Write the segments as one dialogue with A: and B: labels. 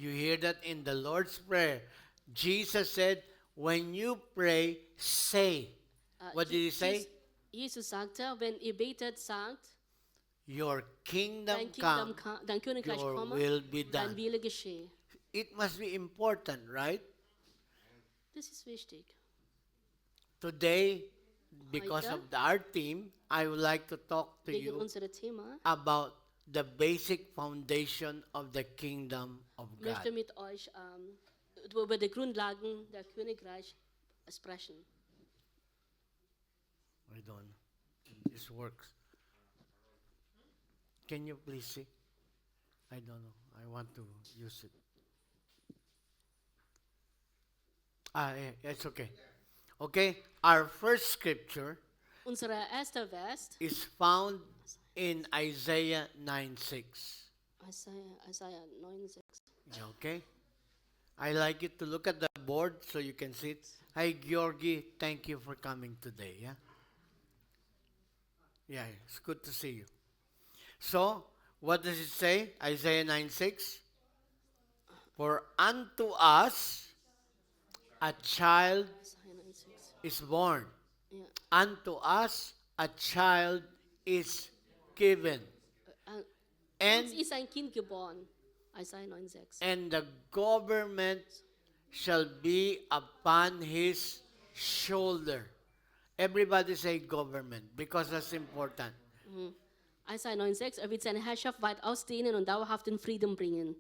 A: You hear that in the Lord's Prayer. Jesus said, when you pray, say. What did he say?
B: Jesus sagte, wenn ihr betet, sagt,
A: Your kingdom
B: dein
A: come,
B: dein Königreich
A: your
B: komme,
A: will be
B: dein
A: done.
B: Wille geschehe.
A: It must be important, right?
B: Das ist wichtig.
A: Today, because
B: Heute,
A: of our theme, I would like to talk to
B: wegen
A: you
B: unserem Thema,
A: about the basic foundation of the kingdom of
B: möchte
A: God.
B: mit euch über die Grundlagen der Königreich sprechen.
A: I don't know. This works. Can you please see? I don't know. I want to use it. It's okay. Okay, our first scripture
B: Unser erster Vers,
A: is found in Isaiah 9:6.
B: Isaiah 9,6.
A: Okay? I like you to look at the board so you can see it. Hi, Georgie. Thank you for coming today. Yeah? Yeah, it's good to see you. So, what does it say? Isaiah 9:6. For unto us a child
B: Isaiah 9,6.
A: is born.
B: Ja.
A: Unto us a child is given. And,
B: Uns ist ein Kind geboren. Isaiah 9,6.
A: and the government shall be upon his shoulder. Everybody say government because that's important.
B: Isaiah 9,6. Er wird seine Herrschaft weit ausdehnen und dauerhaften Frieden bringen.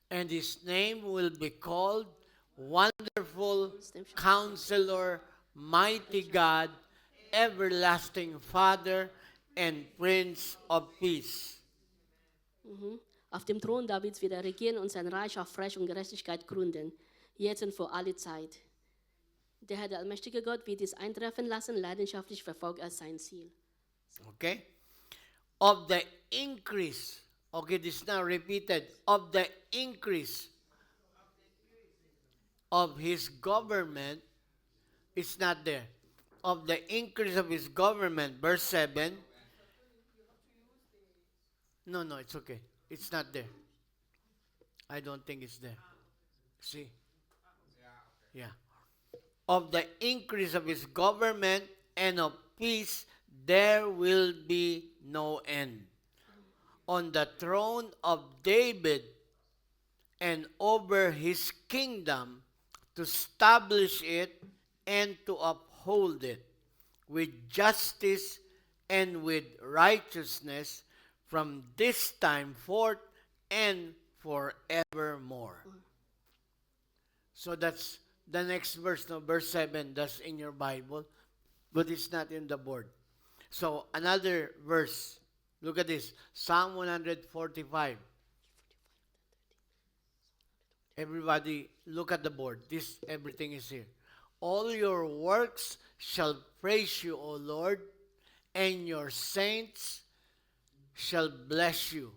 A: And his name will be called Wonderful Counselor, Mighty God, Everlasting Father, and Prince of Peace.
B: Auf dem Thron Davids wird er regieren und sein Reich auf Recht und Gerechtigkeit gründen, jetzt und für alle Zeit. Der Herr, der allmächtige Gott, wird dies eintreffen lassen, leidenschaftlich verfolgt er sein Ziel.
A: Okay? Of the increase. Okay, this is now repeated. Of the increase of his government, it's not there. Of the increase of his government, verse 7. No, it's okay. It's not there. I don't think it's there. See? Yeah. Of the increase of his government and of peace, there will be no end. On the throne of David and over his kingdom, to establish it and to uphold it with justice and with righteousness from this time forth and forevermore. So that's the next verse, no, verse 7, that's in your Bible, but it's not in the board. So another verse, look at this, Psalm 145. Everybody, look at the board. This, everything is here. All your works shall praise you, O Lord, and your saints shall bless you.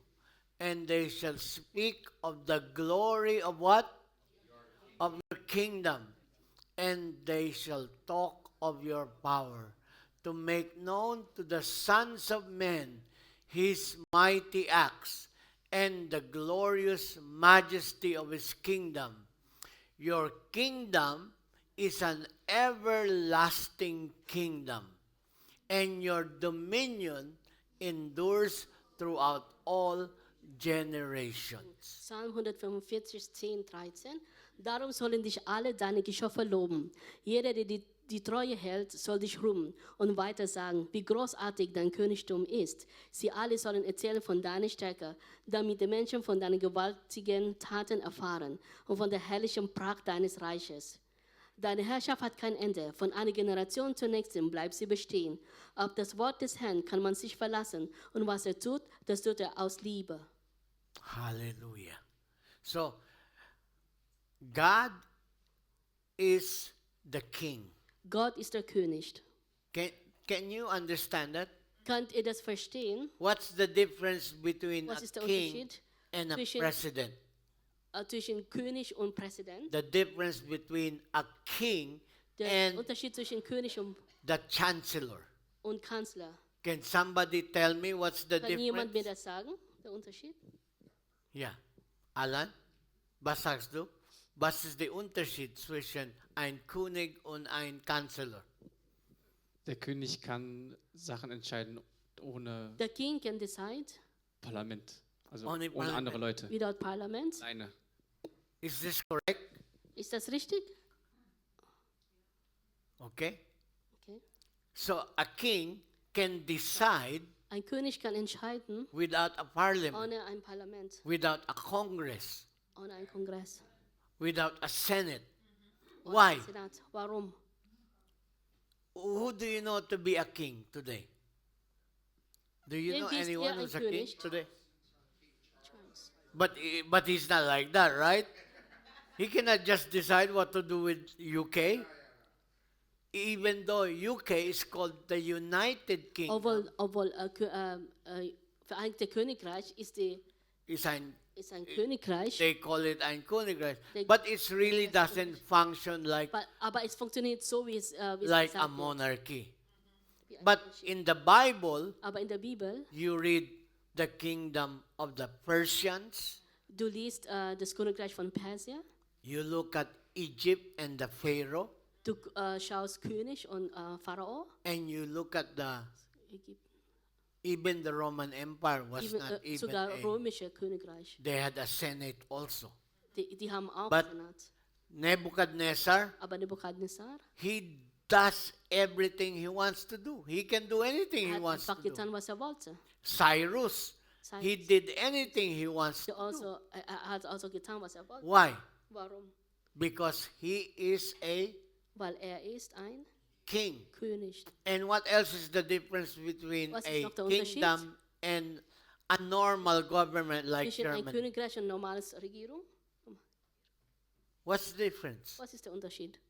A: And they shall speak of the glory of what? Of your kingdom. And they shall talk of your power, to make known to the sons of men his mighty acts, and the glorious majesty of his kingdom. Your kingdom is an everlasting kingdom, and your dominion endures throughout all generations.
B: Psalm 145, 10, 13. Darum sollen dich alle deine Geschöpfe loben. Jeder, der die Treue hält, soll dich rühmen und weiter sagen, wie großartig dein Königtum ist. Sie alle sollen erzählen von deiner Stärke, damit die Menschen von deinen gewaltigen Taten erfahren und von der herrlichen Pracht deines Reiches. Deine Herrschaft hat kein Ende. Von einer Generation zur nächsten bleibt sie bestehen. Auf das Wort des Herrn kann man sich verlassen. Und was er tut, das tut er aus Liebe.
A: Hallelujah. So, God is the king.
B: Gott ist der König.
A: Can you understand that?
B: Könnt ihr das verstehen?
A: What's the difference between
B: Was
A: a
B: ist der
A: king
B: Unterschied
A: and a
B: zwischen-
A: president?
B: Zwischen König und Präsident?
A: The difference between a king
B: Der
A: and
B: Unterschied zwischen König
A: the chancellor.
B: und Kanzler.
A: Can somebody tell me what's the
B: Kann jemand mir
A: difference?
B: das sagen? Der Unterschied?
A: Yeah. Alan? Was sagst du? Was ist der Unterschied zwischen ein König und ein Kanzler?
C: Der König kann Sachen entscheiden ohne
B: The king can decide
C: Parlament, also
A: Ohne
C: ohne
A: Parlament.
C: andere Leute.
B: without parliament.
C: Alleine.
A: Is this correct?
B: Ist das richtig?
A: Okay.
B: Okay.
A: So a king can decide
B: Ein König kann entscheiden
A: without a parliament,
B: ohne ein Parlament,
A: without a congress,
B: ohne einen Kongress.
A: without a senate.
B: ohne
A: Why?
B: einen Senat. Warum?
A: Who do you know to be a king today? Do you
B: Wer
A: know
B: ist
A: anyone
B: ein
A: who's a king
B: König?
A: today?
B: Charles.
A: But he's not like that, right? He cannot just decide what to do with UK. Even though UK is called the United Kingdom,
B: Obwohl Vereinigte Königreich ist
A: ein
B: Königreich,
A: they call it ein Königreich,
B: They-
A: but it really doesn't function like
B: aber es funktioniert so, wie es
A: like a
B: gesagt wird.
A: monarchy.
B: Wie ein
A: But
B: Monarchie.
A: in the Bible,
B: Aber in der Bibel,
A: you read the kingdom of the Persians.
B: du liest das Königreich von Persien,
A: You look at Egypt and the Pharaoh,
B: du schaust König und Pharao,
A: and you look at the
B: Ägypten,
A: even the Roman Empire was not even
B: sogar
A: a,
B: römische Königreich.
A: they had a senate also.
B: Die haben auch
A: But-
B: Senat.
A: Nebuchadnezzar,
B: Aber Nebukadnezar
A: he does everything he wants to do. He can do anything he
B: hat
A: wants to
B: einfach
A: do.
B: getan, was wollte.
A: Cyrus, he
B: Cyrus.
A: did anything he wants to do.
B: Er hat also getan, was wollte.
A: Why?
B: Warum?
A: Because he is a
B: Weil er ist ein
A: king.
B: König.
A: And what else is the difference between
B: Was ist
A: a
B: noch der Unterschied?
A: kingdom and a normal government like
B: Zwischen ein
A: Germany?
B: Königreich und normales Regierung?
A: What's the difference?
B: Was ist der Unterschied?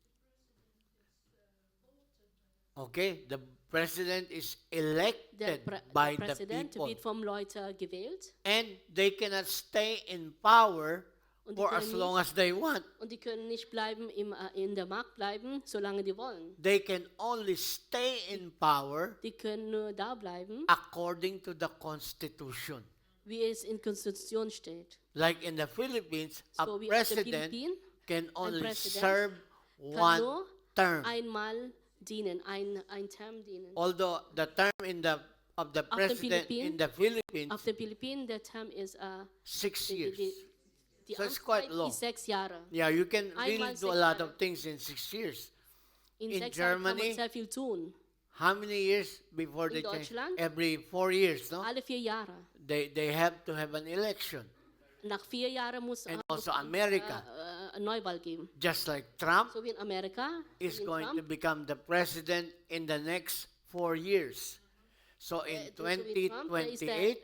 A: Okay, the president is elected by
B: Der
A: the
B: Präsident
A: people,
B: wird vom Leuten gewählt
A: and they cannot stay in power
B: Und die
A: for
B: können
A: as long as they want.
B: und die können nicht bleiben in der Macht bleiben, solange die wollen.
A: They can only stay in power
B: Die können nur da bleiben,
A: according to the constitution.
B: wie es in der Konstitution steht.
A: Like in the Philippines, a
B: So wie auf der
A: president
B: Philippinen
A: can only
B: Präsident
A: serve
B: kann
A: one
B: nur
A: term.
B: einmal dienen, ein Term dienen.
A: Although the term of the
B: den
A: president in the Philippines,
B: Auf den Philippinen der Term ist
A: 6
B: die,
A: years.
B: die
A: So it's quite
B: Amtszeit
A: long.
B: ist 6 Jahre.
A: Yeah, you can really
B: Einmal
A: do a
B: 6
A: lot
B: Jahre.
A: of things in 6 years.
B: In
A: In
B: 6 Jahren kann
A: Germany,
B: man sehr viel tun.
A: How many years before they
B: In
A: change?
B: Deutschland?
A: Every 4 years, no?
B: Alle 4 Jahre.
A: They have to have an election.
B: Nach 4 Jahren muss
A: And
B: muss
A: also America,
B: eine Neuwahl geben.
A: just like Trump,
B: So wie in Amerika
A: is
B: so wie in
A: going to
B: Trump,
A: become the president in the next 4 years. So in
B: so wie Trump, er ist der
A: 2028,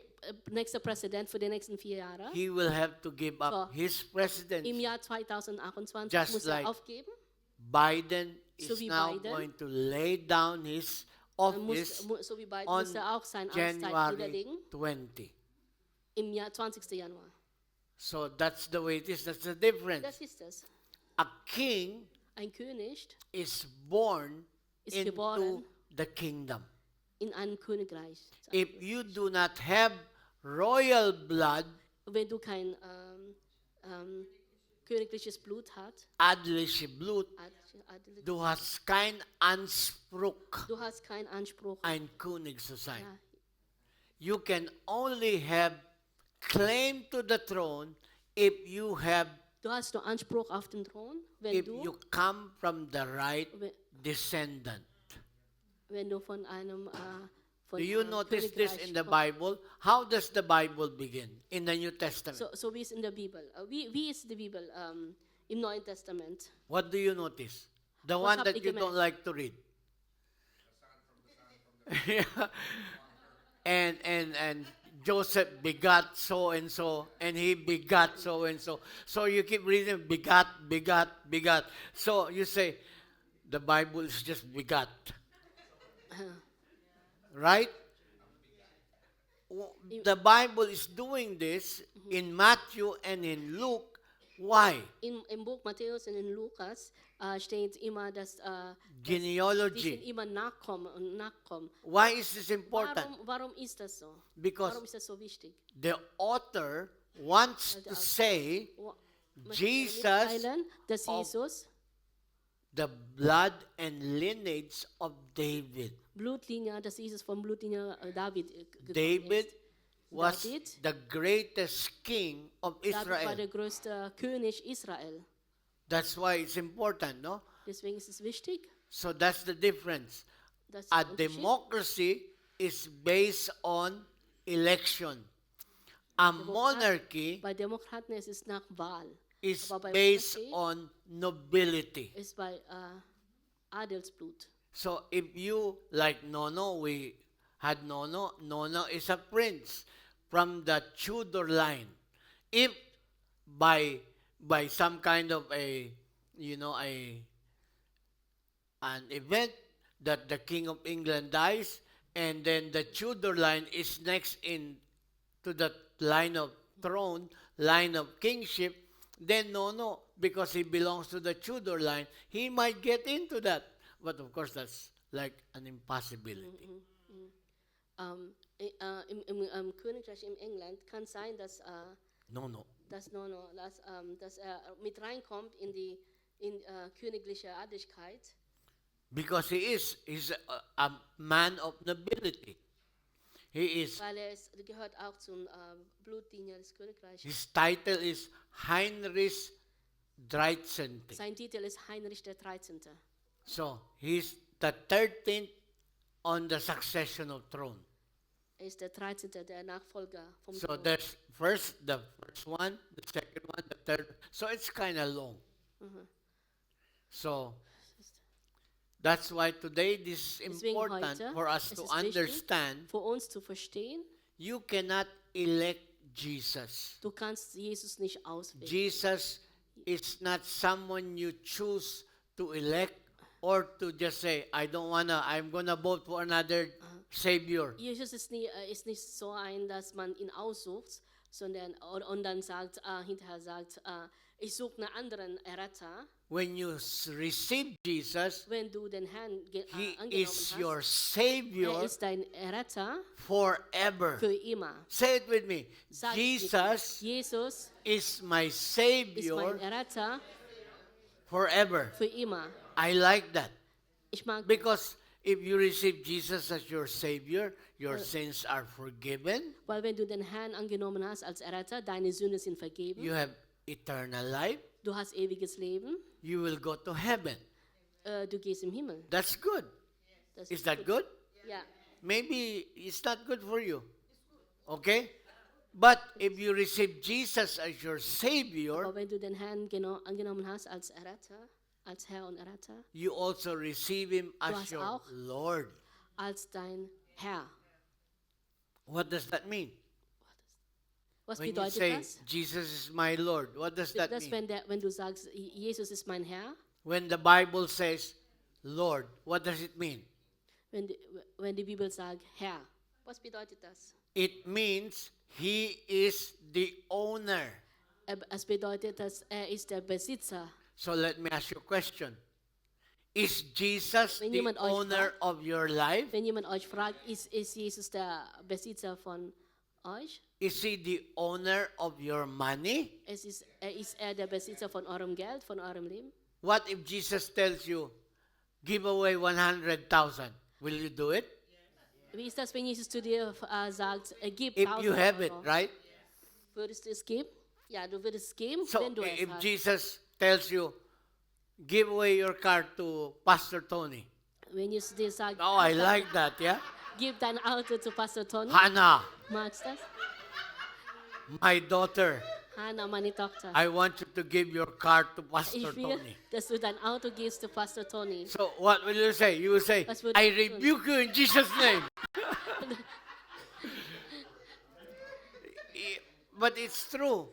B: nächste Präsident für die nächsten 4 Jahre.
A: he will have to give up
B: So,
A: his
B: Im
A: presidency.
B: Jahr 2028
A: Just
B: muss
A: like
B: er aufgeben.
A: Biden
B: So
A: is
B: wie
A: now
B: Biden.
A: going to lay down his
B: Er muss,
A: office
B: so wie Biden
A: on
B: muss er auch seine Amtszeit
A: January
B: niederlegen.
A: 20.
B: Im Jahr 20. Januar.
A: So that's the way it is. That's the difference.
B: Das ist es.
A: A king
B: Ein König
A: is born
B: ist
A: into
B: geboren
A: the kingdom.
B: in einem Königreich.
A: If you do not have royal blood,
B: Wenn du kein königliches Blut hast,
A: adliche Blut,
B: adelig-
A: du hast kein Anspruch,
B: du hast keinen Anspruch.
A: ein König zu sein.
B: Ja,
A: You can only have claim to the throne if you have,
B: du hast nur Anspruch auf den Thron,
A: if you come from the right
B: wenn,
A: descendant.
B: wenn du von einem von,
A: Do you notice this
B: Königreich
A: in the
B: kommst.
A: Bible? How does the Bible begin in the New Testament?
B: So wie es in der Bibel. Wie ist die Bibel im Neuen Testament?
A: What do you notice? The
B: Was
A: one
B: habt
A: that
B: ihr
A: you don't
B: gemerkt?
A: like to read. Yeah. And Joseph begot so and he begot so and so. So you keep reading begot, begot, begot. So you say the Bible is just begot. Right? The Bible is doing this in Matthew and in Luke. Why?
B: Im Buch Matthäus und in Lukas steht immer, dass die sind
A: Genealogy.
B: immer Nachkommen und Nachkommen.
A: Why is this important?
B: Warum ist das so?
A: Because
B: Warum ist das so wichtig?
A: the author wants to say
B: Wa-
A: Jesus
B: mitteilen, dass
A: of
B: Jesus
A: the blood and lineage of David.
B: Blutlinie, dass Jesus vom Blutlinie David gekommen
A: David
B: ist.
A: was
B: David.
A: the greatest king of
B: David war
A: Israel.
B: der größte König Israel.
A: That's why it's important, no?
B: Deswegen ist es wichtig,
A: So that's the difference.
B: dass
A: A
B: der Unterschied-
A: democracy is based on election. A monarchy
B: bei Demokraten ist es nach Wahl.
A: is
B: Aber bei
A: based
B: Monarchy
A: on nobility.
B: ist bei Adelsblut.
A: So if you, like Nono, we had Nono. Nono is a prince from the Tudor line. If by some kind of a, an event that the King of England dies, and then the Tudor line is next in to the line of throne, line of kingship, then no, because he belongs to the Tudor line, he might get into that. But of course, that's like an impossibility.
B: Im Königreich in England kann sein, dass
A: No.
B: dass mit reinkommt in königliche Adligkeit,
A: Because he's a man of nobility. He is,
B: weil gehört auch zum Blutlinie des Königreichs.
A: his title is Heinrich XIII.
B: Sein Titel ist Heinrich der 13.
A: So, he's the 13th on the succession of throne.
B: Er ist der 13. der Nachfolger vom
A: So
B: Thron.
A: there's the first one, the second one, the third. So it's kind of long. So that's why today this is
B: Deswegen
A: important
B: heute
A: for us
B: es
A: to
B: ist wichtig,
A: understand.
B: für uns zu verstehen,
A: You cannot elect Jesus.
B: du kannst Jesus nicht auswählen.
A: Jesus is not someone you choose to elect or to just say, I'm gonna vote for another savior.
B: Jesus ist nicht so ein, dass man ihn aussucht, sondern und dann sagt, hinterher sagt, ich suche einen anderen Erretter.
A: When you receive Jesus,
B: Wenn du den Herrn
A: He
B: angenommen
A: is
B: hast,
A: your
B: er
A: Savior
B: ist dein Erretter
A: forever.
B: für immer.
A: Say it with me.
B: Sag
A: Jesus
B: Jesus
A: is my
B: ist
A: Savior
B: mein Erretter
A: forever.
B: für immer.
A: I like that.
B: Ich mag
A: Because if you receive Jesus as your Savior, your sins are forgiven.
B: weil wenn du den Herrn angenommen hast als Erretter, deine Sünden sind vergeben.
A: You have eternal life.
B: Du hast ewiges Leben.
A: You will go to heaven.
B: Du gehst im Himmel.
A: That's good.
B: Das
A: Is that good?
B: Ja.
A: Maybe it's not good for you. Okay? But if you receive Jesus as your Savior,
B: Aber wenn du den Herrn angenommen hast als Erretter, als Herr und Erretter,
A: you also receive Him as
B: hast
A: your
B: auch-
A: Lord.
B: als dein Herr.
A: What does that mean?
B: Was
A: When you
B: bedeutet
A: say,
B: das?
A: Jesus is my Lord, what does that
B: Das,
A: mean?
B: wenn du sagst, Jesus ist mein Herr,
A: When the Bible says, Lord, what does it mean?
B: wenn die Bibel sagt, Herr, was bedeutet das?
A: It means He is the owner.
B: Es bedeutet, dass er ist der Besitzer.
A: So let me ask you a question. Is Jesus
B: Wenn
A: the
B: jemand euch
A: owner of your life?
B: Wenn jemand euch fragt, ist Jesus der Besitzer von euch?
A: Is He the owner of your money?
B: Ist er der Besitzer von eurem Geld, von eurem Leben?
A: What if Jesus tells you, give away 100,000? Will you do it?
B: Wie ist das, wenn Jesus zu dir sagt, gib
A: If
B: 1000
A: you have it,
B: Euro?
A: right?
B: Würdest du es geben? Ja, du würdest es geben,
A: So
B: wenn du es
A: if
B: hast.
A: Jesus tells you, give away your car to Pastor Tony.
B: Wenn Jesus dir sagt,
A: Oh, I like that, yeah?
B: gib dein Auto zu Pastor Tony,
A: Hannah,
B: magst du das?
A: my daughter,
B: Hannah, meine Tochter.
A: I want you to give your car to Pastor
B: Ich will,
A: Tony.
B: dass du dein Auto gibst zu Pastor Tony.
A: So what will you say? You will say,
B: Was würdest
A: I
B: du tun?
A: rebuke you in Jesus' name. But it's true.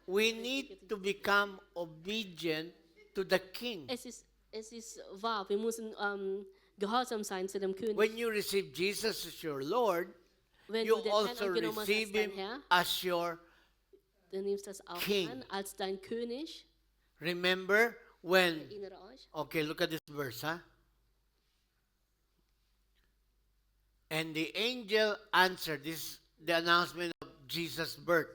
A: We need to become obedient to the King.
B: Es ist wahr, wir müssen gehorsam sein zu dem König.
A: When you receive Jesus as your Lord,
B: Wenn
A: you
B: du den Herrn
A: also
B: angenommen hast
A: receive
B: als dein
A: Him
B: Herr,
A: as your.
B: dann nimmst du das auch
A: King.
B: an als dein König.
A: Remember when.
B: Erinnere euch.
A: Okay, look at this verse, huh? And the angel answered, this is the announcement of Jesus' birth.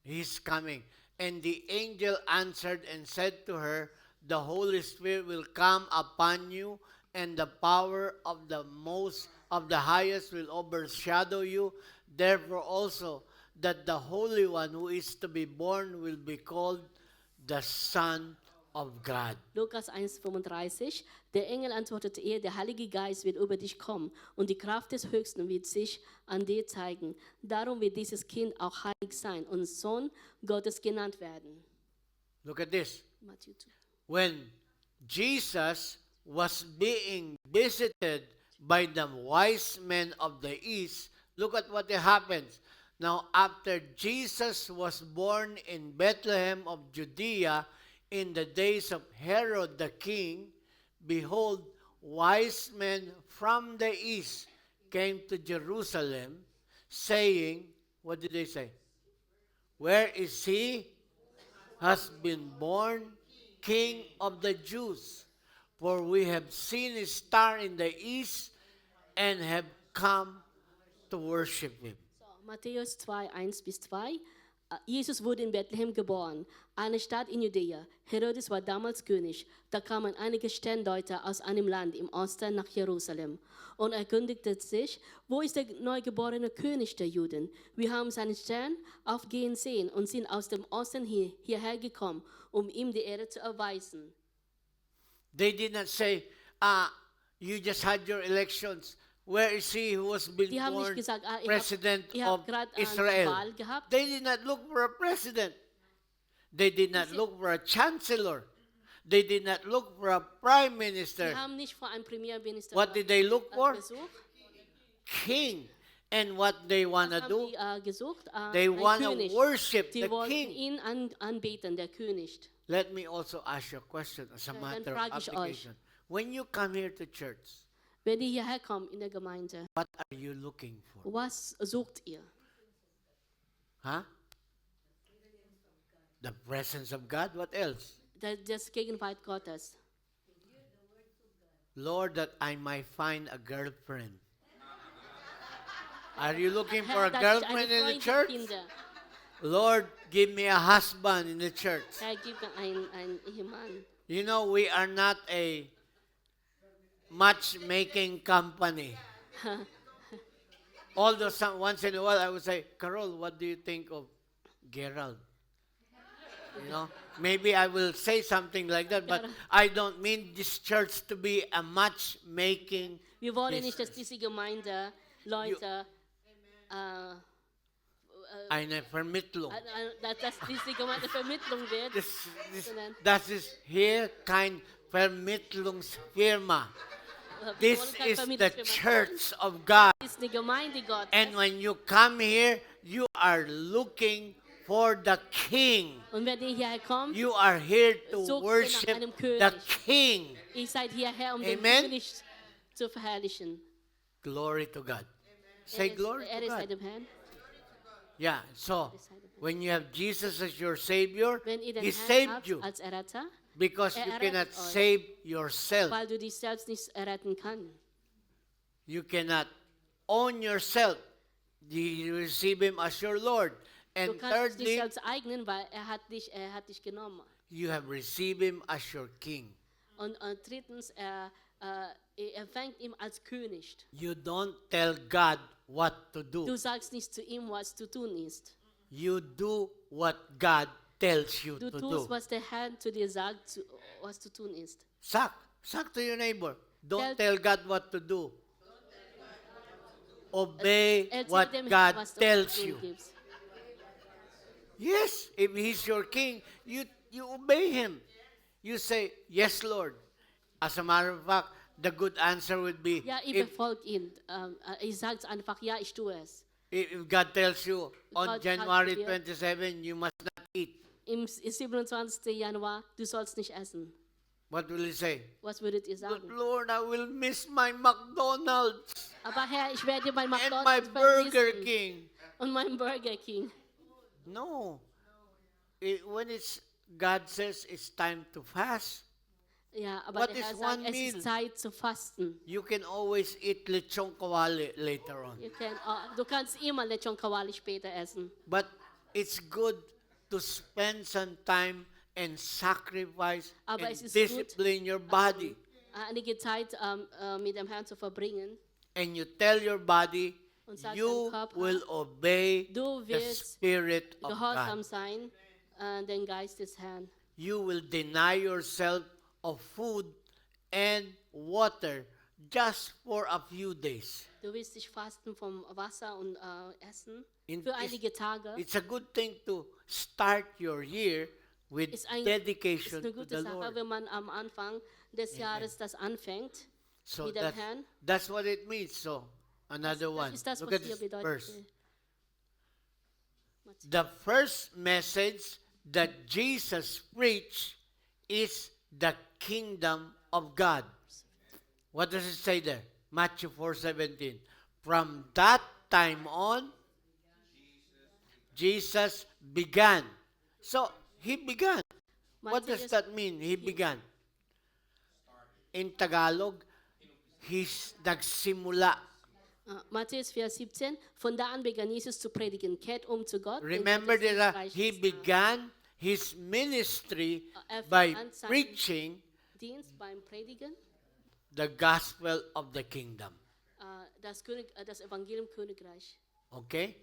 A: He's coming. And the angel answered and said to her, the Holy Spirit will come upon you, and the power of the highest will overshadow you. Therefore also that the Holy One who is to be born will be called the Son of God.
B: Lukas 1,35. Der Engel antwortete ihr, der Heilige Geist wird über dich kommen und die Kraft des Höchsten wird sich an dir zeigen. Darum wird dieses Kind auch heilig sein und Sohn Gottes genannt werden.
A: Look at this.
B: Matthew 2.
A: When Jesus was being visited by the wise men of the east, look at what happens. Now, after Jesus was born in Bethlehem of Judea in the days of Herod the king, behold, wise men from the east came to Jerusalem, saying, what did they say? Where is he? Has been born King of the Jews. For we have seen his star in the east and have come to worship him.
B: So, Matthäus 2, 1-2. Jesus wurde in Bethlehem geboren, eine Stadt in Judäa. Herodes war damals König. Da kamen einige Sterndeuter aus einem Land im Osten nach Jerusalem und erkundigte sich, wo ist der neugeborene König der Juden? Wir haben seinen Stern aufgehen sehen und sind aus dem Osten hierher gekommen, um ihm die Ehre zu erweisen.
A: They did not say, you just had your elections. Where is he who was been
B: Die haben nicht
A: born
B: gesagt,
A: president
B: ihr
A: of
B: habt gerade eine
A: Israel?
B: Wahl gehabt.
A: They did not look for a president. They did not look for a chancellor. They did not look for a prime minister.
B: Die haben nicht vor einem Premierminister
A: What did they look for?
B: gesucht.
A: King. And what they want to
B: Was
A: do?
B: haben die gesucht?
A: They
B: Ein
A: want to
B: König.
A: worship
B: Die
A: the
B: wollten
A: king.
B: ihn anbeten, der König.
A: Let me also ask you a question as a
B: Dann
A: matter of
B: frage ich euch.
A: application. When you come here to church,
B: Wenn ihr hierher kommt in der Gemeinde,
A: what are you looking for?
B: was sucht ihr?
A: Huh? The presence of God? What else?
B: Das Gegenwart Gottes.
A: Lord, that I might find a girlfriend. Are you looking for a
B: Herr, dass ich
A: girlfriend
B: eine
A: in the
B: Freundin
A: church?
B: finde.
A: Lord, give me a husband in the church.
B: Herr, gib mir einen Ehemann.
A: You know, we are not a matchmaking company. Although once in a while I would say, Carol, what do you think of Gerald? You know, maybe I will say something like that, but I don't mean this church to be a matchmaking.
B: Wir wollen nicht,
A: business.
B: dass diese Gemeinde Leute,
A: Eine Vermittlung.
B: dass diese Gemeinde Vermittlung wird.
A: Das ist hier kein Vermittlungsfirma.
B: Wir
A: This
B: wollen keine
A: is the
B: Vermittlungsfirma.
A: church of God.
B: Das ist die Gemeinde Gottes.
A: And when you come here, you are looking for the King.
B: Und wenn ihr hierher kommt,
A: You are here to
B: Sucht ihr nach
A: worship
B: einem
A: the
B: König.
A: King.
B: ihr seid hierher, um den
A: Amen.
B: König zu verherrlichen.
A: Glory to God. Say glory
B: Er
A: to
B: ist bei
A: God.
B: dem Herrn.
A: Yeah, so when you have Jesus as your Savior,
B: Wenn ihr den
A: He
B: Herrn
A: saved
B: habt
A: you
B: als Erretter,
A: because you
B: errettet
A: cannot
B: euch.
A: save yourself.
B: weil du dich selbst nicht erretten kannst.
A: You cannot own yourself. You receive Him as your Lord.
B: Du
A: And
B: kannst dich
A: thirdly,
B: selbst eignen, weil er hat dich genommen.
A: you have received Him as your King.
B: Und drittens, er fängt ihn als König.
A: You don't tell God what to do.
B: Du sagst nicht zu ihm, was zu tun ist.
A: You do what God tells you
B: Du
A: to
B: tust,
A: do.
B: was der Herr zu dir sagt, was zu tun ist.
A: Suck to your neighbor. Don't
B: Tell-
A: tell God what to do. Obey
B: Erzähl
A: what
B: dem
A: God
B: Herrn, was du
A: tells
B: zu tun
A: you.
B: gibst.
A: Yes, if He's your King, you obey Him. You say, yes, Lord. As a matter of fact, the good answer would be,
B: Ja, ich
A: if,
B: befolge ihn. Ich sage einfach, ja, ich tue es.
A: if God tells you, on
B: God
A: January
B: tells you.
A: 27, you must not eat,
B: Im 27. Januar, du sollst nicht essen.
A: what will He say?
B: Was würdet ihr
A: But
B: sagen?
A: Lord, I will miss my McDonald's
B: Aber Herr, ich werde mein
A: and my
B: McDonald's
A: Burger
B: vermissen.
A: King.
B: Und mein Burger King.
A: No. When it's God says it's time to fast,
B: Ja, aber
A: What
B: der Herr
A: is
B: sagt,
A: one
B: es
A: meal?
B: ist Zeit zu fasten.
A: you can always eat lechon kawali later on.
B: Du kannst immer Lechon Kawali später essen.
A: But it's good to spend some time and sacrifice
B: Aber
A: and
B: es ist gut,
A: discipline your body.
B: einige Zeit mit dem Herrn zu verbringen.
A: And you tell your body,
B: Und sagt
A: you
B: deinem Körper,
A: will obey
B: du
A: the
B: wirst
A: Spirit of
B: Gehorsam
A: God.
B: sein, den Geist des Herrn.
A: You will deny yourself of food and water just for a few days.
B: Du wirst dich fasten vom Wasser und Essen
A: In-
B: für einige Tage.
A: It's a good thing to start your year with
B: Ist eine
A: dedication to
B: gute
A: the
B: Sache,
A: Lord.
B: wenn man am Anfang des Jahres das anfängt
A: So
B: mit dem Herrn.
A: that's what it means. So, another one.
B: Das ist das,
A: Look
B: was
A: at
B: hier
A: this
B: bedeutet.
A: verse. The first message that Jesus preached is the kingdom of God. What does it say there? Matthew 4:17. From that time on, Jesus began. So, he began. What does
B: Matthäus,
A: that mean? He began. In Tagalog, he's nagsimula.
B: Matthäus 4,17. Von da an begann Jesus zu predigen. Kehrt zu Gott. denn
A: Remember
B: Gottes
A: that
B: Reich
A: he
B: ist nah.
A: began his ministry
B: Er fing
A: by
B: an seinen
A: preaching
B: Dienst beim Predigen.
A: the gospel of the kingdom.
B: Das Evangelium Königreich.
A: Okay?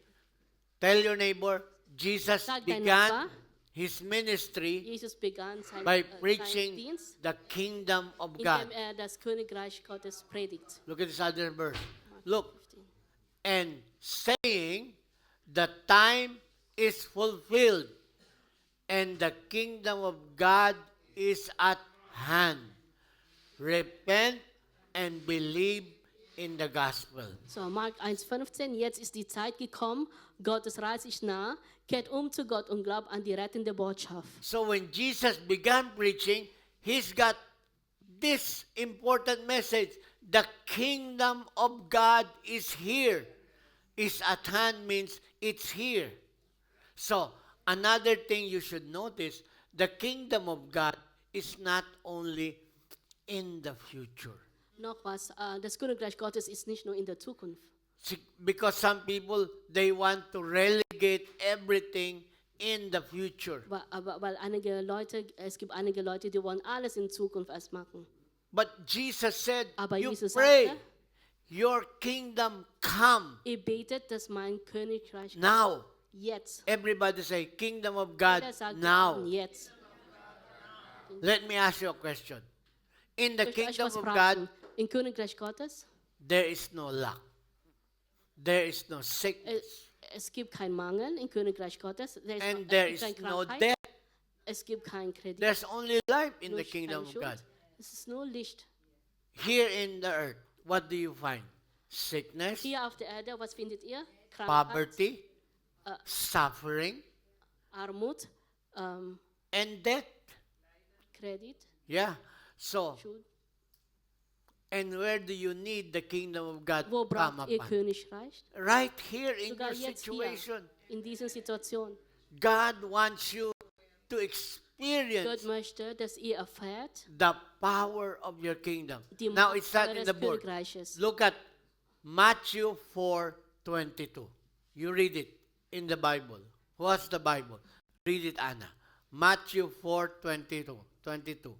A: Tell your neighbor, Jesus
B: Sag dein
A: began
B: Nachbar,
A: his ministry
B: Jesus begann
A: by
B: seinen
A: preaching
B: Dienst,
A: the kingdom of God.
B: indem das Königreich Gottes predigt.
A: Look at this other verse. Look, and saying, the time is fulfilled, and the kingdom of God is at hand. Repent and believe in the gospel.
B: So, Mark 1,15. Jetzt ist die Zeit gekommen, Gottes Reich ist nah. Kehrt zu Gott und glaubt an die rettende Botschaft.
A: So when Jesus began preaching, he's got this important message. The kingdom of God is here. Is at hand means it's here. So another thing you should notice, the kingdom of God is not only in the future.
B: Noch was, das Königreich Gottes ist nicht nur in der Zukunft.
A: Because some people, they want to relegate everything in the future.
B: Weil es gibt einige Leute, die wollen alles in Zukunft erst machen.
A: But Jesus said,
B: Aber
A: you
B: Jesus
A: pray,
B: sagte,
A: your kingdom come
B: ihr betet, dass mein Königreich
A: now.
B: jetzt.
A: Everybody say, kingdom of God
B: Jeder sagt
A: now.
B: jetzt.
A: Let me ask you a question. In the
B: Ich möchte euch
A: kingdom
B: was
A: of
B: fragen.
A: God,
B: Im Königreich Gottes,
A: there is no lack. There is no sickness.
B: es gibt keinen Mangel im Königreich Gottes.
A: And there
B: Es
A: is
B: gibt keine
A: no
B: Krankheit.
A: death.
B: Es gibt keinen Kredit.
A: There's only life in
B: nur
A: the kingdom
B: keine
A: of
B: Schuld.
A: God.
B: Es ist nur Licht.
A: Here in the earth, what do you find? Sickness,
B: Hier auf der Erde, was findet ihr? Krankheit,
A: poverty, suffering,
B: Armut,
A: and death.
B: Kredit,
A: Yeah. So,
B: Schuld.
A: and where do you need the kingdom of God
B: Wo
A: to come
B: braucht ihr
A: upon?
B: Königreich?
A: Right here in
B: Sogar
A: your
B: jetzt hier,
A: situation.
B: in dieser Situation.
A: God wants you to
B: Gott
A: experience
B: möchte, dass ihr erfährt
A: the power of your kingdom.
B: die
A: Now,
B: Macht
A: it's not in
B: eures
A: the board.
B: Königreiches.
A: Look at Matthew 4:22. You read it in the Bible. Who has the Bible? Read it, Anna. Matthew 4:22.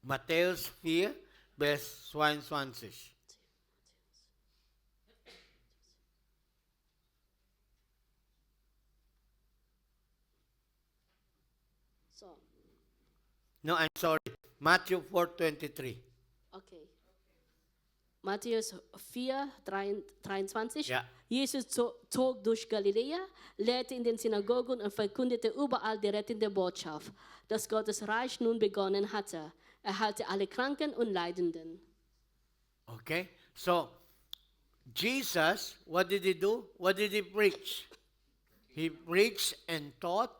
A: Matthäus 4, Vers 22.
B: So,
A: No, I'm sorry. Matthew 4:23.
B: okay. Matthäus 4, 23.
A: Ja.
B: Jesus zog durch Galiläa, lehrte in den Synagogen und verkündete überall die rettende Botschaft, dass Gottes Reich nun begonnen hatte. Er heilte alle Kranken und Leidenden.
A: Okay? So, Jesus, what did he do? What did he preach? He preached and taught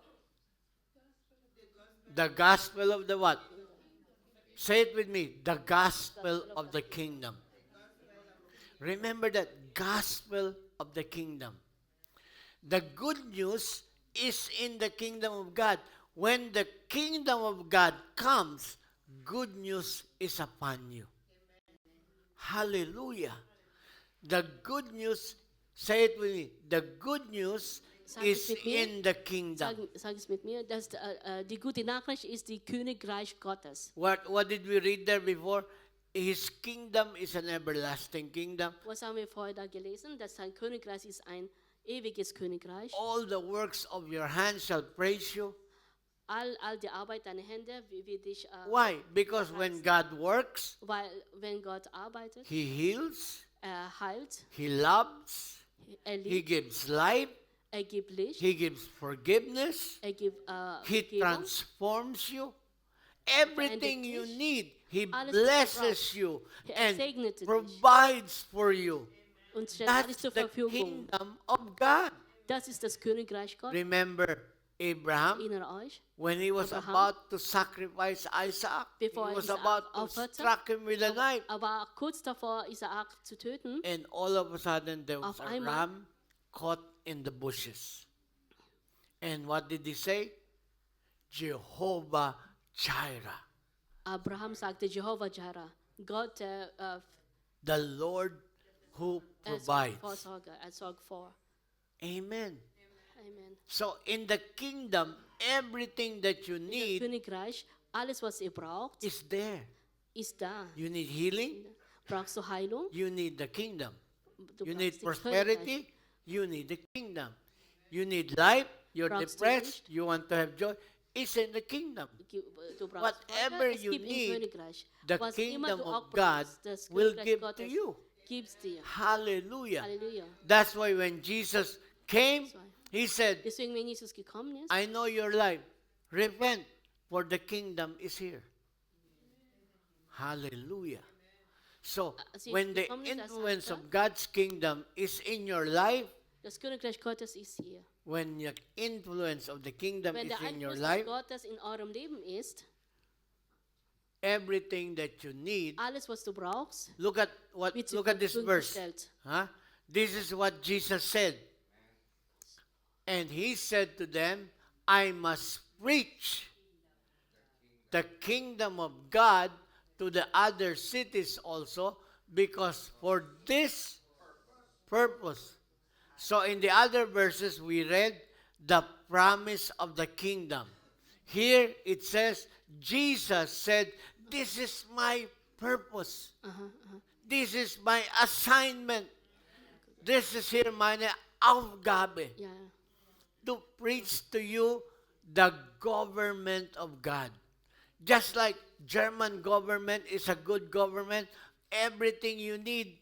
A: the gospel of the what? Say it with me. The gospel of the kingdom. Remember that gospel of the kingdom. The good news is in the kingdom of God. When the kingdom of God comes, good news is upon you. Hallelujah. The good news, say it with me. The good news
B: Sag
A: is
B: es mit mir.
A: in the kingdom.
B: Sag es mit mir, dass die gute Nachricht ist die Königreich Gottes.
A: What did we read there before? His kingdom is an everlasting kingdom.
B: Was haben wir vorher da gelesen? Dass sein Königreich ist ein ewiges Königreich.
A: All the works of your hands shall praise you.
B: All die Arbeit deiner Hände wird dich,
A: Why? Because when God works,
B: weil wenn Gott arbeitet,
A: He heals,
B: er heilt,
A: He loves,
B: er
A: He
B: liebt,
A: gives life,
B: er gibt Licht,
A: He gives forgiveness,
B: er gibt
A: He
B: Vergebung.
A: transforms you. Everything you
B: dich.
A: need, He
B: Alles, was du
A: blesses
B: brauchst.
A: you
B: Er
A: and
B: segnet dich.
A: provides for you.
B: Und stellt alles
A: That's
B: zur
A: the
B: Verfügung.
A: kingdom of God.
B: Das ist das Königreich Gottes.
A: Remember Abraham?
B: Erinnert euch,
A: When he was
B: Abraham,
A: about to sacrifice Isaac, he
B: bevor
A: was
B: Isaak
A: about to
B: opferte,
A: strike him with a knife.
B: er war kurz davor, Isaak zu töten.
A: And all of a sudden, there was
B: Auf
A: a
B: einmal-
A: ram caught in the bushes. And what did he say? Jehovah Jireh,
B: Abraham sagte, Jehovah Jireh, Gott,
A: the Lord who
B: er sorgt
A: provides.
B: Vorsorge, er sorgt vor.
A: Amen.
B: Amen.
A: So in the kingdom, everything that you
B: Das
A: need
B: Königreich, alles was ihr braucht,
A: is there.
B: ist da.
A: You need healing,
B: Brauchst du Heilung?
A: you need the kingdom.
B: Du
A: You
B: brauchst
A: need
B: die
A: prosperity, you need the kingdom. You need life, you're
B: Brauchst du
A: depressed, you want to have joy, it's in the kingdom.
B: Königreich. Du brauchst
A: Whatever
B: Freude, es
A: you
B: gibt im
A: need,
B: Königreich.
A: the
B: Was immer
A: kingdom
B: du
A: of
B: auch
A: God
B: brauchst, das
A: will
B: Königreich
A: give to
B: Gottes
A: you.
B: gibt's dir.
A: Hallelujah.
B: Halleluja.
A: That's why when Jesus came, he said,
B: Deswegen, wenn Jesus gekommen ist,
A: I know your life. Repent, for the kingdom is here. Hallelujah. So,
B: Als
A: when the
B: Jesus gekommen ist,
A: influence
B: sagte
A: of God's kingdom is in your life,
B: das Königreich Gottes ist hier.
A: when the influence of the kingdom
B: Wenn
A: is
B: der
A: in your
B: Einfluss
A: life,
B: Gottes in eurem Leben ist,
A: everything that you need,
B: alles was du brauchst,
A: look at
B: wird zur
A: look at this
B: Verfügung
A: verse.
B: gestellt.
A: Huh? This is what Jesus said. And he said to them, I must preach the kingdom of God to the other cities also, because for this purpose. So in the other verses we read the promise of the kingdom. Here it says, Jesus said, this is my purpose. This is my assignment. This is here meine Aufgabe.
B: Ja,
A: To preach to you the government of God. Just like German government is a good government, everything you need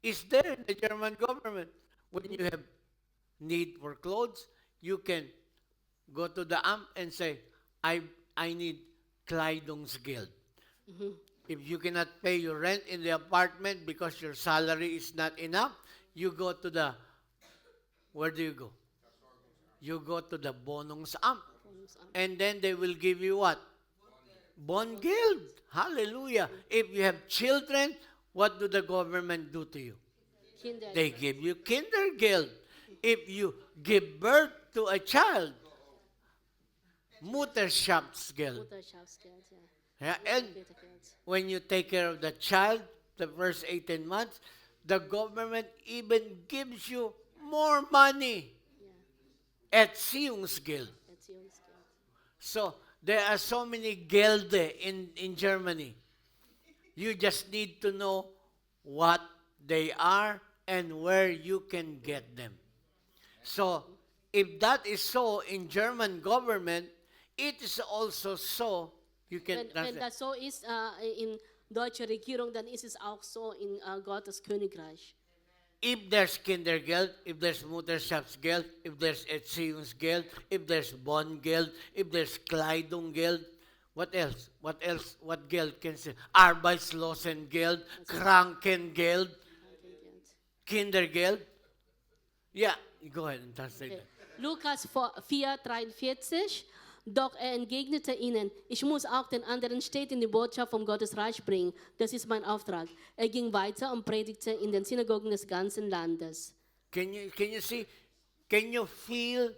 A: is there in the German government. When you have need for clothes, you can go to the amt and say, I need Kleidungsgeld. If you cannot pay your rent in the apartment because your salary is not enough, you go to the, where do you go? You go to the Wohnungsamt. And then they will give you what? Bongeld. Hallelujah. If you have children, what do the government do to you?
B: Kinder,
A: They give you Kindergeld. If you give birth to a child, Mutterschaftsgeld.
B: Mutterschaftsgeld, ja.
A: Yeah, and
B: Vätergeld.
A: when you take care of the child, the first 18 months, the government even gives you more money. Erziehungsgeld.
B: Erziehungsgeld.
A: So, there are so many Gelde in Germany. You just need to know what they are and where you can get them. So, if that is so in German government, it is also so, you can
B: Wenn
A: translate.
B: das so ist in deutscher Regierung, dann ist es auch so in Gottes Königreich.
A: If there's Kindergeld, if there's Mutterschaftsgeld, if there's Erziehungsgeld, if there's Bongeld, if there's Kleidungsgeld, what else? What else? What Geld can say? Arbeitslosengeld, Krankengeld, Kindergeld. Yeah, go ahead and translate
B: Okay.
A: that.
B: Lukas 4,43. Doch er entgegnete ihnen, ich muss auch den anderen Städten die Botschaft vom Gottesreich bringen. Das ist mein Auftrag. Er ging weiter und predigte in den Synagogen des ganzen Landes.
A: Can you see? Can you feel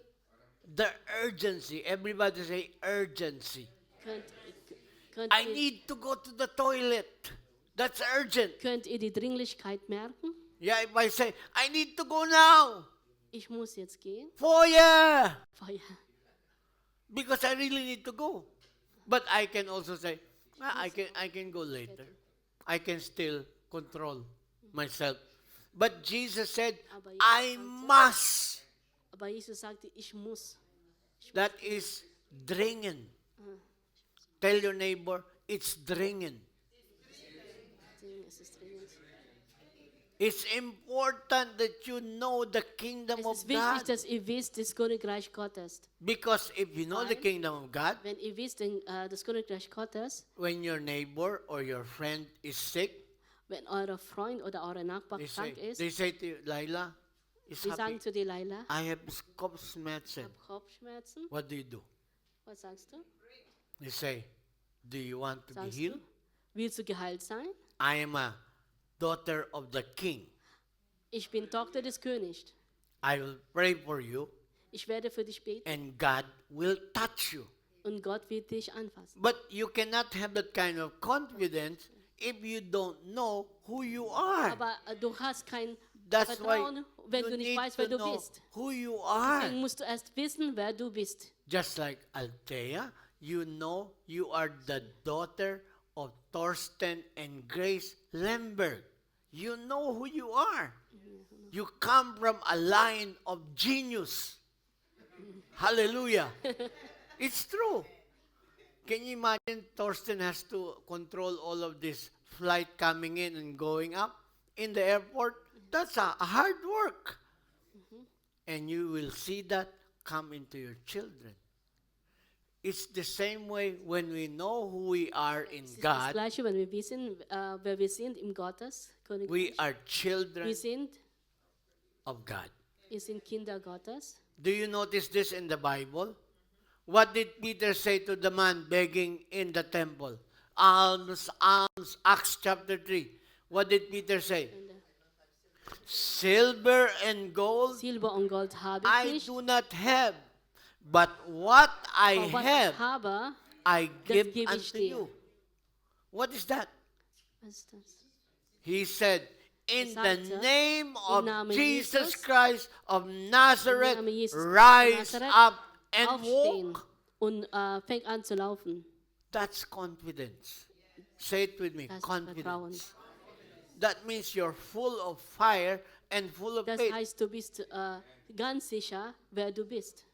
A: the urgency? Everybody say urgency.
B: Könnt
A: I
B: ihr,
A: need to go to the toilet. That's urgent.
B: könnt ihr die Dringlichkeit merken?
A: Yeah, if I say, I need to go now.
B: ich muss jetzt gehen.
A: Feuer!
B: Feuer.
A: Because I really need to go. But I can also say, I can go later. I can still control myself. But Jesus said,
B: Aber Jesus
A: I
B: sagte-
A: must.
B: Aber Jesus sagte, ich muss.
A: That is dringend. Tell your neighbor, it's dringend.
B: Es ist dringend.
A: It's important that you know the kingdom
B: Es
A: of
B: ist wichtig,
A: God.
B: dass ihr wisst, das Königreich Gottes.
A: Because if you know the
B: Weil-
A: kingdom of God,
B: Wenn ihr wisst, das Königreich Gottes,
A: when your neighbor or your friend is sick,
B: wenn euer Freund oder eure Nachbar krank ist,
A: they say to you, Laila, is
B: sie
A: happy.
B: sagen zu dir, Laila,
A: I have
B: ich
A: Kopfschmerzen.
B: habe Kopfschmerzen.
A: What do you do?
B: Was sagst du?
A: They say, do you want to be
B: Sagst
A: healed?
B: du? Willst du geheilt sein?
A: I am a daughter of the king.
B: Ich bin Tochter des Königs.
A: I will pray for you
B: Ich werde für dich beten
A: and God will touch you.
B: und Gott wird dich anfassen.
A: But you cannot have that kind of confidence if you don't know who you are.
B: Aber du hast kein
A: That's why
B: Vertrauen, wenn
A: you
B: du nicht
A: need
B: weißt,
A: to
B: wer du
A: know
B: bist.
A: who you are.
B: Deswegen musst du erst wissen, wer du bist.
A: Just like Althea, you know you are the daughter of Thorsten and Grace Lemberg. You know who you are. You come from a line of genius. Hallelujah. It's true. Can you imagine Thorsten has to control all of this flight coming in and going up in the airport? That's a hard work. And you will see that come into your children. It's the same way when we know who we are in
B: Es ist das
A: God,
B: Gleiche, wenn wir wissen, wer wir sind im Gottes
A: we
B: Königreich.
A: are children
B: Wir sind
A: of God.
B: Kinder Gottes.
A: Do you notice this in the Bible? What did Peter say to the man begging in the temple? Alms, alms, Acts chapter 3. What did Peter say? Silver and gold
B: Silber und Gold habe ich
A: I
B: nicht,
A: do not have, but what I
B: aber was ich
A: have,
B: habe,
A: I give
B: gebe ich
A: unto
B: dir.
A: you. What is that?
B: was ist das?
A: He said, in the
B: sagte,
A: name of
B: Namen
A: Jesus
B: Jesus,
A: Christ of Nazareth,
B: Namen Jesus
A: rise
B: Nazareth,
A: up and
B: Aufstehen
A: walk.
B: und fängt an zu laufen.
A: That's confidence. Say it with me,
B: Das ist Vertrauen.
A: confidence. That means you're full of fire and full of
B: Das
A: faith.
B: heißt, du bist ganz sicher, wer du bist.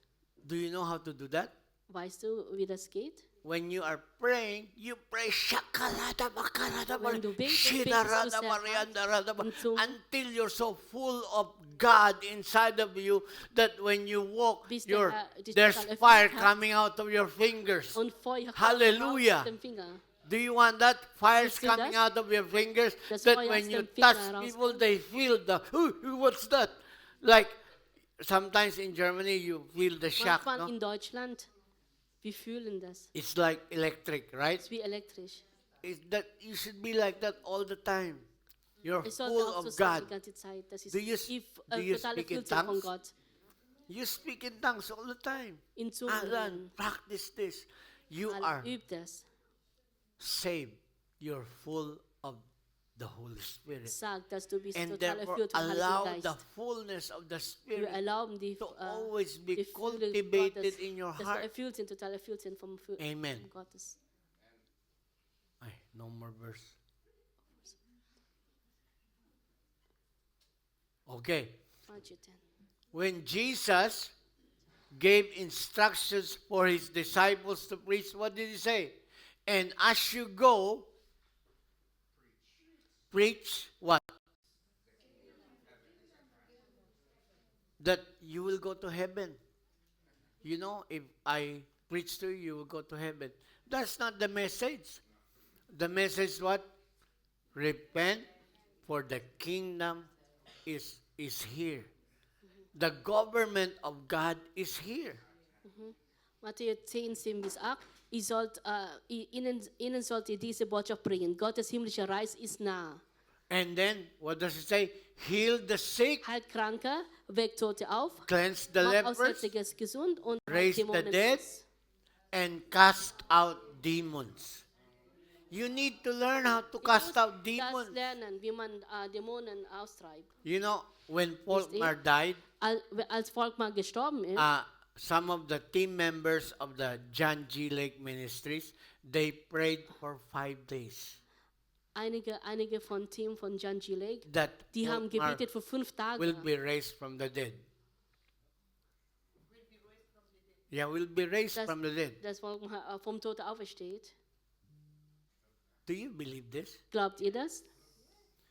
A: Do you know how to do that?
B: Weißt du, wie das geht?
A: When you are praying, you pray shakarada bakarada
B: Wenn du betest,
A: shidarada
B: betest du sehr
A: mariandarada
B: und so-
A: until you're so full of God inside of you that when you walk,
B: Bis der Herr dich
A: there's
B: total erfüllt
A: fire
B: hat.
A: coming out of your fingers.
B: Und Feuer kommt
A: Hallelujah.
B: aus dem Finger.
A: Do you want that? Fire's
B: Willst du
A: coming
B: das?
A: out of your fingers
B: Das
A: that
B: Feuer
A: when
B: aus
A: you
B: dem Finger
A: touch people,
B: herauskommt?
A: they feel the, what's that? Like, sometimes in Germany, you feel the shock,
B: Manchmal
A: no?
B: in Deutschland, wir fühlen das.
A: It's like electric, right?
B: Es ist wie elektrisch.
A: You should be like that all the time. You're
B: Es sollte
A: full
B: auch so
A: of
B: sein
A: God.
B: die ganze Zeit. Das ist
A: Do you- do you
B: total
A: speak in
B: erfüllt sein von
A: tongues?
B: Gott.
A: You speak in tongues all the time.
B: In Zungen
A: Alan,
B: reden.
A: practice this. You
B: Alle
A: are
B: übt es.
A: saved. You're full of the Holy Spirit.
B: Sag, dass du bist
A: And
B: total
A: therefore,
B: erfüllt vom
A: allow
B: Heiligen
A: the
B: Geist.
A: fullness of the
B: Wir
A: Spirit
B: erlauben die
A: to always be
B: Gefühle
A: cultivated
B: Gottes,
A: in your
B: dass wir
A: heart.
B: erfüllt sind, total erfüllt sind vom
A: Amen.
B: von Gottes.
A: Ay, no more verse. Okay.
B: Manche denn.
A: When Jesus gave instructions for his disciples to preach, what did he say? And as you go, preach what? That you will go to heaven. You know, if I preach to you, you will go to heaven. That's not the message. The message what? Repent, for the kingdom is here. The government of God is here.
B: Matthäus 10, 7 bis 8. Ihnen sollt ihr diese Botschaft bringen. Gottes himmlischer Reich ist nah.
A: And then, what does it say? Heal the sick,
B: Heilt Kranke, weckt Tote auf,
A: cleanse the
B: macht
A: lepers,
B: Aussätziges gesund und
A: raise the
B: Dämonen
A: dead,
B: aus.
A: and cast out demons. You need to learn how to cast out
B: Das
A: demons.
B: lernen, wie man Dämonen austreibt.
A: You know, when Volkmar died,
B: Als Volkmar gestorben ist,
A: some of the team members of the John G. Lake Ministries, they prayed for 5 days
B: einige von Team von John G. Lake,
A: that
B: die haben
A: Volkmar
B: gebetet für 5 Tage.
A: will be raised from the dead. Yeah, will be raised
B: dass,
A: from the dead.
B: dass Volkmar vom Tod aufersteht.
A: Do you believe this?
B: Glaubt ihr das?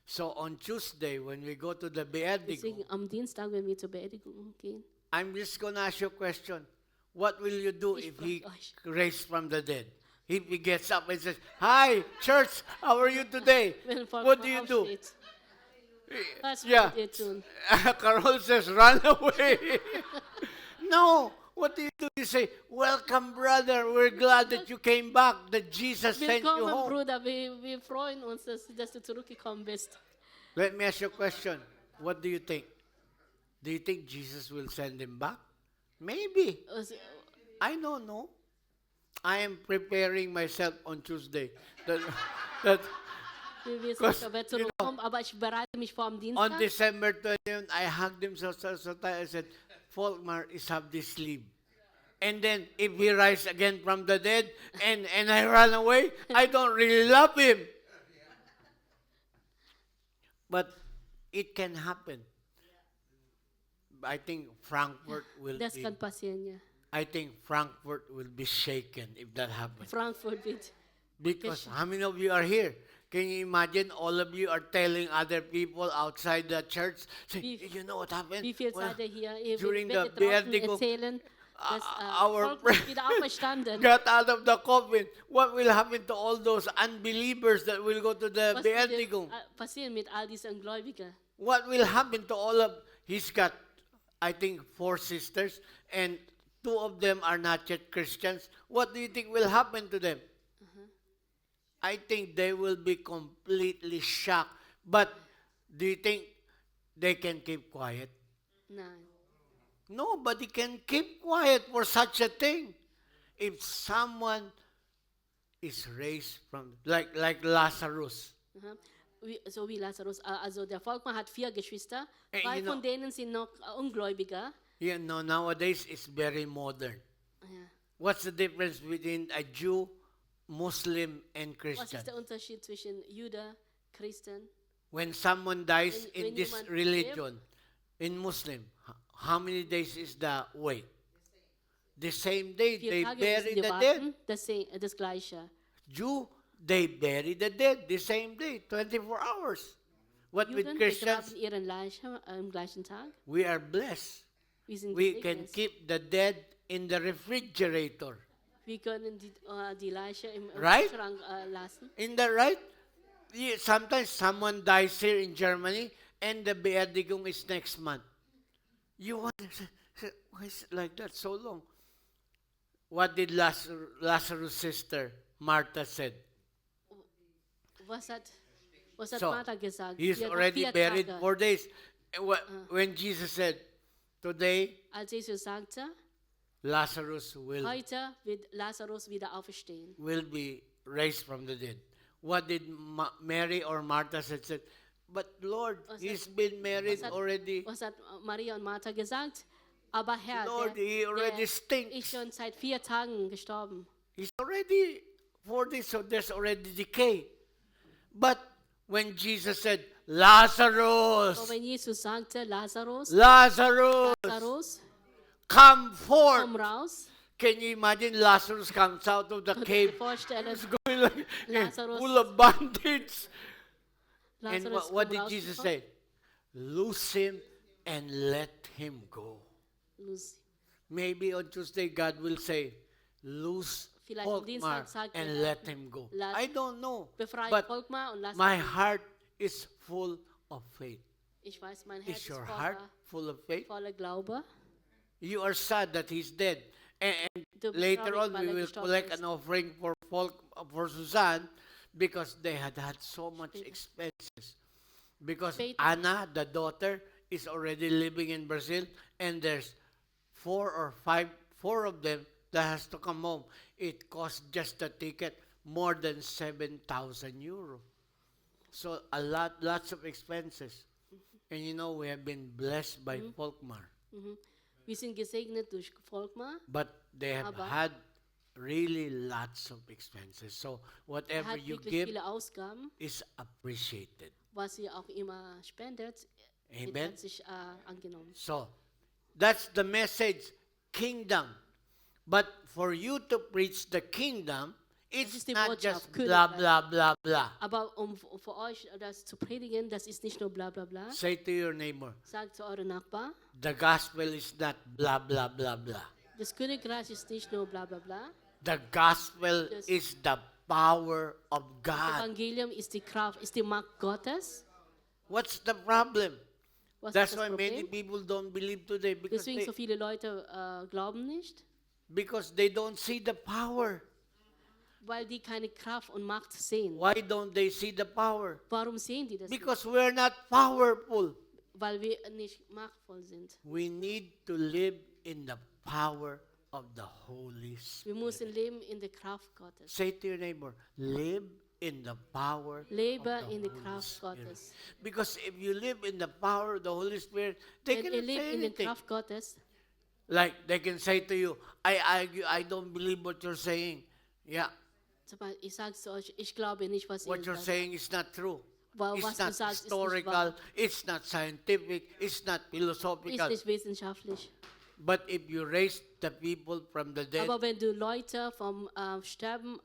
A: So on Tuesday, when we go to the Beerdigung,
B: Deswegen am Dienstag, wenn wir zur Beerdigung gehen,
A: I'm just going to ask you a question. What will you do
B: Ich
A: if he
B: frag euch.
A: raised from the dead? If he gets up and says, "Hi, church, how are you today?"
B: wenn Volkmar
A: What do you do?
B: aufsteht, was
A: Yeah.
B: würdet ihr tun?
A: Carol says, "Run away." No. What do? You say, "Welcome, brother. We're glad that you came back, that Jesus sent you
B: Willkommen,
A: home."
B: Bruder, wir freuen uns, dass du zurückgekommen bist.
A: Let me ask you a question. What do you think? Do you think Jesus will send him back? Maybe.
B: Also,
A: I don't know. I am preparing myself on Tuesday. That
B: wir wissen
A: Because,
B: nicht, ob er zurückkommt, aber ich bereite mich vor am
A: on
B: Dienstag.
A: December 20th, I hugged him so tight. I said, "Volkmar is have this sleep." And then if he rise again from the dead and I run away, I don't really love him. But it can happen. I think Frankfurt will
B: Das
A: be
B: kann passieren, ja.
A: I think Frankfurt will be shaken if that happens.
B: Frankfurt wird.
A: Because how many of you are here? Can you imagine all of you are telling other people outside the church, say,
B: Wie-
A: "You know what happened?
B: Wie viel
A: Well,
B: seid ihr hier? Ihr
A: during
B: werdet
A: the
B: draußen
A: Beerdigung,
B: erzählen, dass
A: our
B: Volkmar ist wieder auferstanden.
A: got out of the coffin. What will happen to all those unbelievers that will go to the
B: Was
A: Beerdigung?
B: wird passieren mit all diesen Gläubigen?
A: What will happen to all of... He's got, I think, 4 sisters, and 2 of them are not yet Christians. What do you think will happen to them? I think they will be completely shocked. But do you think they can keep quiet?
B: Nein.
A: Nobody can keep quiet for such a thing. If someone is raised from, like Lazarus,
B: Aha. So wie Lazarus. Also der Volkmar hat 4 Geschwister.
A: Eh,
B: 2
A: you know-
B: von denen sind noch Ungläubiger.
A: you know, nowadays it's very modern.
B: Ja.
A: What's the difference between a Jew, Muslim, and
B: Was
A: Christian?
B: ist der Unterschied zwischen Juda, Christen?
A: When someone dies
B: Wenn
A: in this
B: jemand
A: religion, in Muslim, how many days is the wait? The same day
B: 4
A: they
B: Tage
A: bury
B: müssen die
A: the dead.
B: warten, das Gleiche.
A: Jew, they bury the dead the same day, 24 hours. What with
B: Juden
A: Christians?
B: begraben ihren Leiche am gleichen Tag.
A: We are blessed.
B: Wir sind
A: We can
B: gesegnet.
A: keep the dead in the refrigerator.
B: Wir können die Leiche im
A: Right?
B: Kühlschrank lassen.
A: In the right? Sometimes someone dies here in Germany and the Beerdigung is next month. You wonder, why is it like that so long? What did Lazarus' sister Martha said?
B: Was hat
A: So,
B: Martha gesagt?
A: He's
B: Sie hat noch
A: already
B: 4
A: buried
B: Tage.
A: 4 days. And when Jesus said, "Today
B: Als Jesus sagte,
A: Lazarus
B: heute wird Lazarus wieder auferstehen.
A: will be raised from the dead." What did Mary or Martha said? "But Lord,
B: Was
A: he's
B: hat-
A: been married
B: was hat-
A: already.
B: Was hat Maria und Martha gesagt? Aber Herr,
A: Lord, he already
B: ist
A: stinks.
B: schon seit 4 Tagen gestorben.
A: He's already 4 days, so there's already decay." But when Jesus said, "Lazarus,
B: Aber wenn Jesus sagte, Lazarus,
A: Lazarus, come
B: komm
A: forth."
B: raus.
A: Can you imagine Lazarus comes out of the
B: Könnt ihr
A: cave?
B: euch vorstellen,
A: It's going like
B: Lazarus-
A: full of bandits. And
B: Lazarus
A: what
B: kommt
A: did
B: raus.
A: Jesus say? Loose him and let him go.
B: Lucy.
A: Maybe on Tuesday God will say, loose
B: Vielleicht am
A: Volkmar
B: Dienstag sagt
A: and
B: er,
A: let him go. I don't know.
B: Befreit
A: But
B: Volkmar und lass
A: my
B: ihn.
A: heart is full of faith.
B: Ich weiß, mein Herz
A: Is
B: ist
A: your heart full of faith?
B: voller Glaube.
A: You are sad that he's dead. And
B: Du bist
A: later
B: traurig,
A: on,
B: weil
A: we
B: er
A: will
B: gestorben
A: collect
B: ist.
A: an offering for Suzanne because they had so much expenses. Because
B: Faith.
A: Anna, the daughter, is already living in Brazil, and there's 4 of them that has to come home. It costs just the ticket more than 7,000 euro. So lots of expenses. And you know, we have been blessed by Volkmar.
B: Wir sind gesegnet durch Volkmar.
A: But they have
B: Aber-
A: had really lots of expenses. So
B: Er
A: whatever
B: hat
A: you
B: wirklich
A: give
B: viele Ausgaben,
A: is appreciated.
B: was ihr auch immer spendet, wird
A: Amen.
B: herzlich angenommen.
A: So that's the message, kingdom. But for you to preach the kingdom,
B: ist
A: it's
B: die
A: not
B: Botschaft,
A: just blah,
B: Königreich.
A: blah, blah, blah.
B: Aber um für euch das zu predigen, das ist nicht nur bla bla bla.
A: Say to your neighbor,
B: Sagt zu eurem Nachbar,
A: the gospel is not blah, blah, blah, blah.
B: das Königreich ist nicht nur bla bla bla.
A: The gospel
B: Yes.
A: is the power of
B: Das
A: God.
B: Evangelium ist die Kraft, ist die Macht Gottes.
A: What's the problem?
B: Was
A: That's
B: ist
A: why
B: das
A: many
B: Problem?
A: people don't believe today
B: Deswegen so viele Leute glauben nicht,
A: because they don't see the power.
B: weil die keine Kraft und Macht sehen.
A: Why don't they see the power?
B: Warum sehen die das nicht?
A: Because we're not powerful.
B: Weil wir nicht machtvoll sind.
A: We need to live in the power of the Holy
B: Wir
A: Spirit.
B: müssen leben in der Kraft Gottes.
A: Say to your neighbor, live in the power
B: Lebe
A: of the
B: in der
A: Holy
B: Kraft
A: Spirit.
B: Gottes.
A: Because if you live in the power of the Holy Spirit, they
B: Wenn ihr
A: cannot
B: lebt
A: say
B: in der
A: anything.
B: Kraft Gottes,
A: Like they can say to you, I don't believe what you're saying. Yeah,
B: zum Beispiel, ich sage zu euch, ich glaube nicht, was
A: what
B: ihr
A: you're
B: sagt.
A: saying is not true.
B: Weil
A: It's
B: was du
A: not
B: sagst, ist nicht
A: historical,
B: wahr.
A: it's not scientific, it's not
B: Ist
A: philosophical.
B: nicht wissenschaftlich.
A: But if you raise the people from the dead,
B: Aber wenn du Leute vom Sterben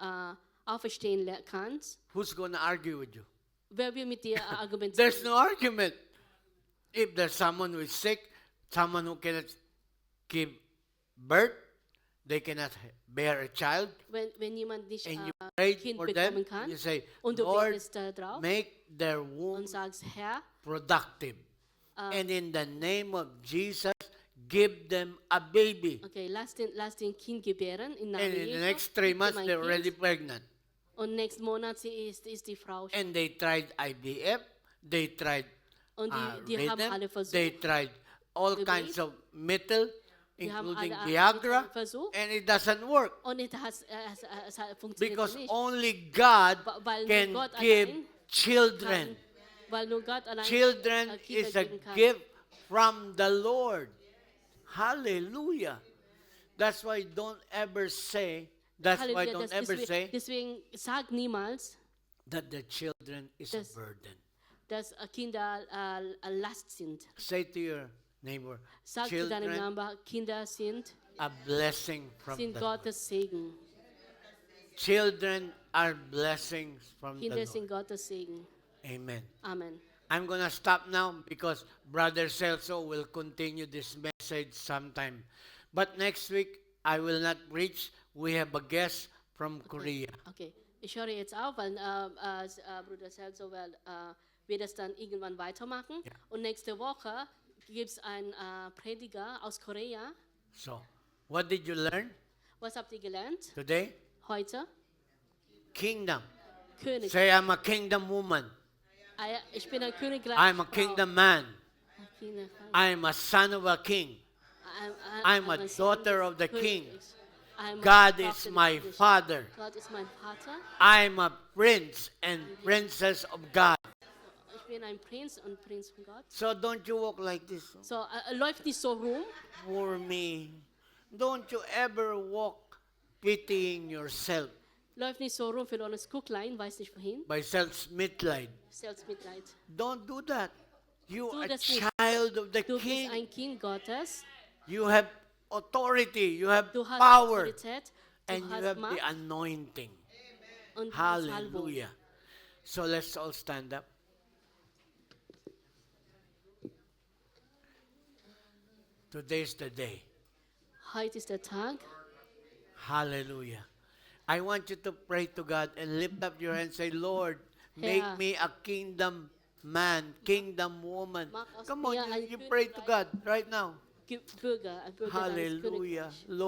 B: auferstehen kannst,
A: who's going to argue with you?
B: wer will mit dir
A: There's
B: argumentieren?
A: no argument. If there's someone who is sick, someone who cannot give birth, they cannot bear a child,
B: Wenn jemand nicht
A: and you pray
B: Kind
A: for them,
B: bekommen kann
A: you say,
B: und du
A: Lord,
B: betest darauf
A: make their womb
B: und sagst, Herr,
A: productive. And in the name of Jesus, give them a baby.
B: okay, lass den Kind gebären im Namen
A: And in the
B: Jesu.
A: next 3
B: Gib ihm
A: months,
B: ein
A: they're
B: Kind.
A: already pregnant.
B: Und nächsten Monat ist die Frau schwanger.
A: And they tried IVF, they tried
B: Und die haben
A: rhythm,
B: alle versucht.
A: they tried all
B: Baby.
A: kinds of metal,
B: Die haben
A: including
B: alle
A: Viagra,
B: Mittel versucht.
A: and it doesn't work.
B: Und es funktioniert
A: Because
B: nicht.
A: only God
B: Weil nur
A: can
B: Gott
A: give
B: allein
A: children.
B: Weil nur Gott allein
A: Children
B: Kinder
A: is a
B: geben kann.
A: gift from the Lord. Hallelujah. That's why don't ever say, that's why
B: Halleluja,
A: don't ever say
B: deswegen sag niemals,
A: that the children is a
B: Das-
A: burden.
B: dass Kinder Last sind.
A: Say to your neighbor,
B: Sag zu deinem
A: children
B: Nachbar, Kinder sind
A: a blessing from
B: sind
A: the Lord.
B: Gottes Segen.
A: Children are blessings from the
B: Kinder
A: Lord.
B: sind Gottes Segen.
A: Amen.
B: Amen.
A: I'm going to stop now because Brother Celso will continue this message sometime. But next week, I will not preach. We have a guest from Korea.
B: Okay, ich höre jetzt auf, weil Bruder Celso wird das dann irgendwann weitermachen.
A: Ja.
B: Und nächste Woche gibt es einen Prediger aus Korea.
A: So, what did you learn
B: Was habt ihr gelernt
A: today?
B: heute?
A: Kingdom.
B: König.
A: Say, I'm a kingdom woman.
B: Ja, ich bin ein Königreich.
A: I'm a kingdom man.
B: Königreich.
A: I'm a son of a king. I'm a
B: ein
A: daughter
B: Sohn
A: of the
B: des
A: king.
B: Königs. I'm a
A: God
B: Tochter
A: is
B: des
A: my
B: Königs.
A: father.
B: Gott ist mein Vater.
A: I'm a prince and princess of God.
B: Ich bin ein Prinz und Prinz von Gott.
A: So don't you walk like this.
B: So, läuft nicht so rum.
A: For me. Don't you ever walk pitying yourself
B: Läuft nicht so rum, verlorenes Kucklein, weiß nicht wohin.
A: by self-mitleid.
B: Selbstmitleid.
A: Don't do that. You
B: Tu
A: are a
B: das nicht.
A: child of the
B: Du bist
A: king.
B: ein Kind Gottes.
A: You have authority. You have
B: Du hast
A: power.
B: Autorität. Du
A: And you
B: hast
A: have the
B: Macht
A: anointing.
B: und du hast Salbung.
A: Hallelujah. So let's all stand up. Today's the day.
B: Heute ist der Tag.
A: Hallelujah. I want you to pray to God and lift up your hand and say, Lord, make
B: Herr.
A: me a kingdom man, kingdom woman.
B: Mach aus
A: Come on,
B: mir ein
A: you pray to God right now.
B: Bürger, ein Bürger deines
A: Hallelujah.
B: Königreichs.
A: Lord,